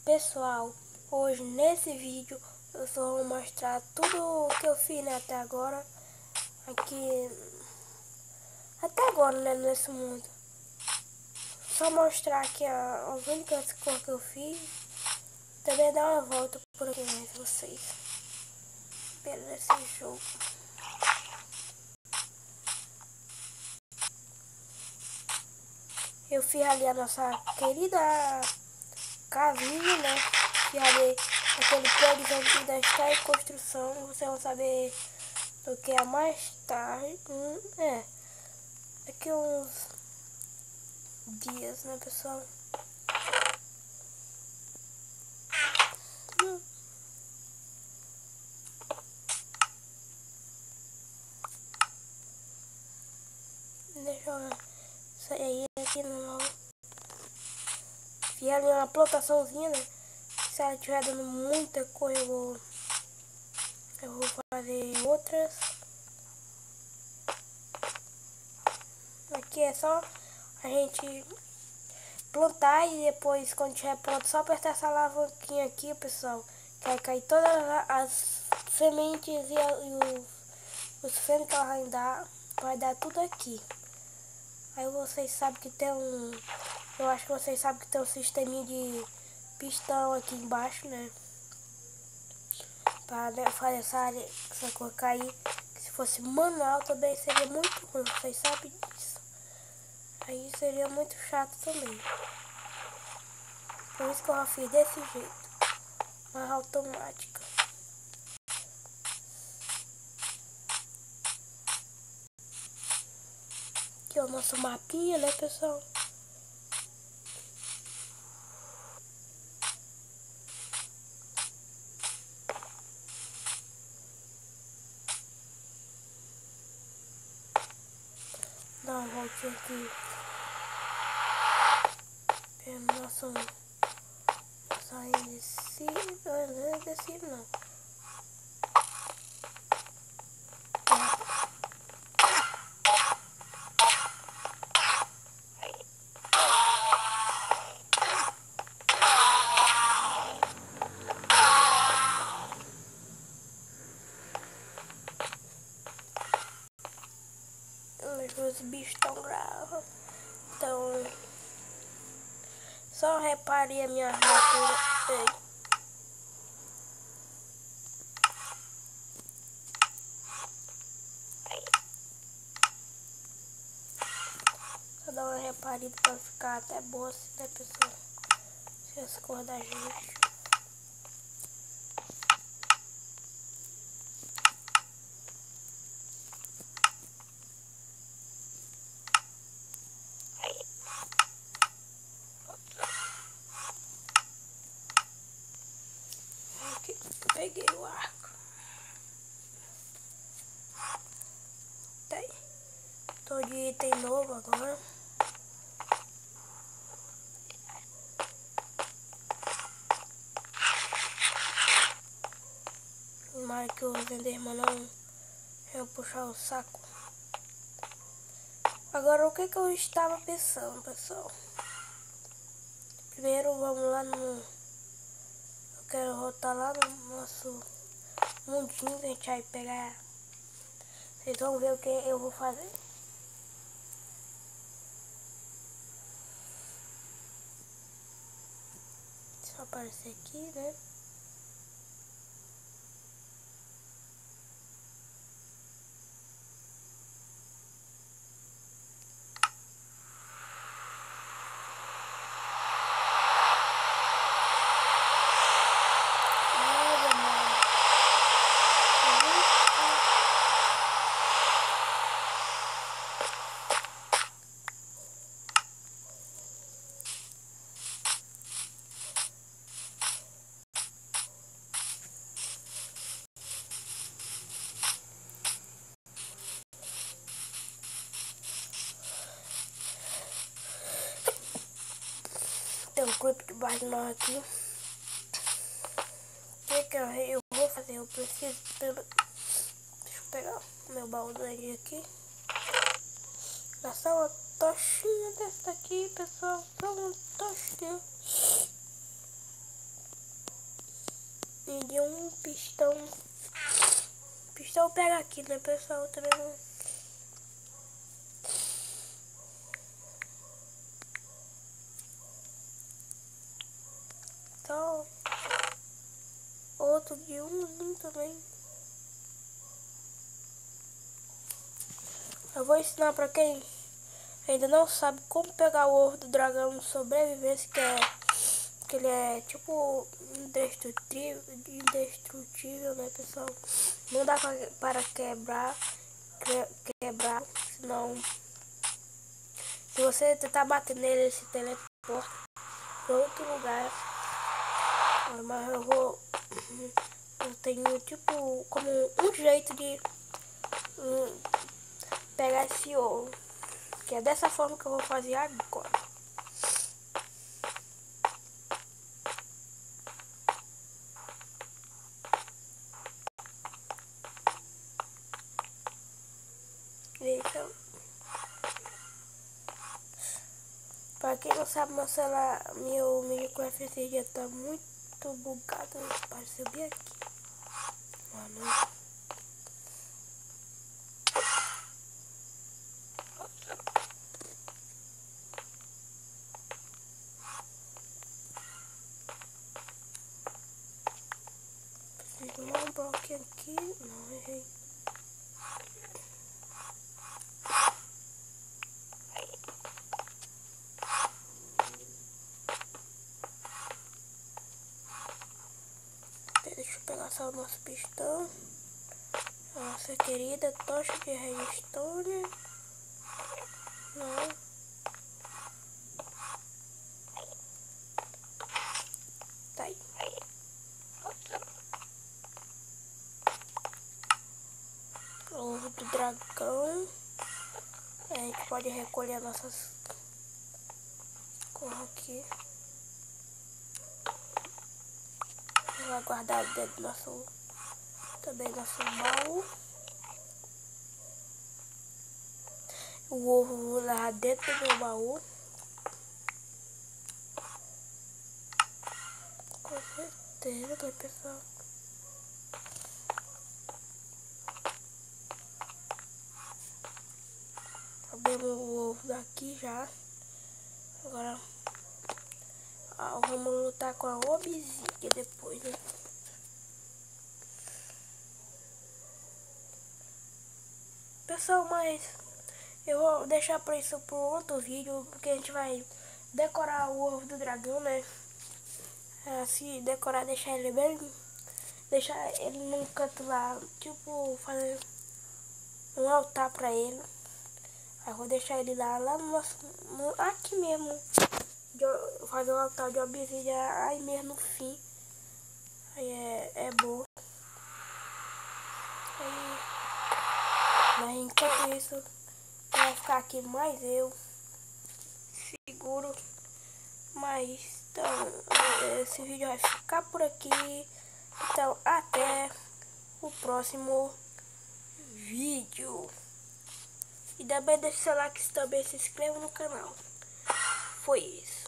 Pessoal, hoje nesse vídeo eu só vou mostrar tudo o que eu fiz, né, até agora. Até agora, né, nesse mundo. Só mostrar aqui as únicas coisas que eu fiz. Também dar uma volta por aqui, né, vocês. Pelo esse jogo. Eu fiz ali a nossa querida casinha, né? Fiz ali aquele prédio que ainda está em construção. Vocês vão saber do que é mais tarde. Daqui uns dias, né, pessoal? Deixa eu sair aqui no fiz ali uma plantaçãozinha, né? Se ela estiver dando muita coisa, eu vou fazer outras. Aqui é só a gente plantar e depois, quando estiver pronto, só apertar essa alavanquinha aqui, pessoal, que vai cair todas as sementes e os feno que ela vai dar tudo aqui. Aí vocês sabem que tem eu acho que vocês sabem que tem um sisteminha de pistão aqui embaixo, né? Para fazer essa cor cair. Que se fosse manual também seria muito ruim, vocês sabem disso. Aí seria muito chato também. Por isso que eu já fiz desse jeito. Uma automática. Aqui é o nosso mapinha, né, pessoal? Dá uma voltinha aqui. Nossa indecível, não. Os bichos estão bravos. Então, só repare a minha armadura. Só dar uma reparida pra ficar até boa assim, né, pessoal? Se as cores da gente. Aqui, peguei o arco. Tem. Tô de item novo agora. Tomara que o Enderman não venha puxar o saco. Agora, o que eu estava pensando, pessoal? Primeiro, vamos lá no... Eu quero voltar lá no nosso mundinho, a gente vai pegar... Vocês vão ver o que eu vou fazer. Só aparecer aqui, né? Tem um clipe debaixo de nós aqui. O que eu vou fazer? Eu preciso... Deixa eu pegar o meu baú do energia aqui. Gastar uma tochinha dessa daqui, pessoal. Só uma tochinha. E de um pistão. Pistão pega aqui, né, pessoal? Também não. Então, outro de um também. Eu vou ensinar pra quem ainda não sabe como pegar o ovo do dragão no sobrevivência, que ele é tipo indestrutível, né, pessoal? Não dá para quebrar, senão se você tentar bater nele, ele se teleporta para outro lugar. Mas eu tenho tipo como um jeito de pegar esse ovo, que é dessa forma que eu vou fazer agora. Então, pra quem não sabe, meu celular, meu Minecraft esse dia tá muito bugado, para subir aqui. Mano. Preciso de um bloco aqui. Não, errei. Deixa eu pegar só o nosso pistão. A nossa querida tocha de redstone. Não. Tá aí. Ovo do dragão. A gente pode recolher nossas coisas aqui. Vai guardar dentro do nosso baú. O ovo lá dentro do meu baú. Com certeza, né, pessoal? Abrimos o ovo daqui já. Agora vamos lutar com a obsidiana depois, né? Pessoal, mas eu vou deixar pra isso pro outro vídeo, porque a gente vai decorar o ovo do dragão, né? Se decorar, deixar ele bem... Deixar ele num canto lá, tipo, fazer um altar pra ele. Aí eu vou deixar ele lá no nosso... aqui mesmo. Fazer um altar de obsidiana aí mesmo no fim. Aí é bom. Aí, mas enquanto isso, vai ficar aqui mais eu. Seguro. Mas, então, esse vídeo vai ficar por aqui. Então, até o próximo vídeo. E também deixa o seu like e também se inscreva no canal. Foi isso.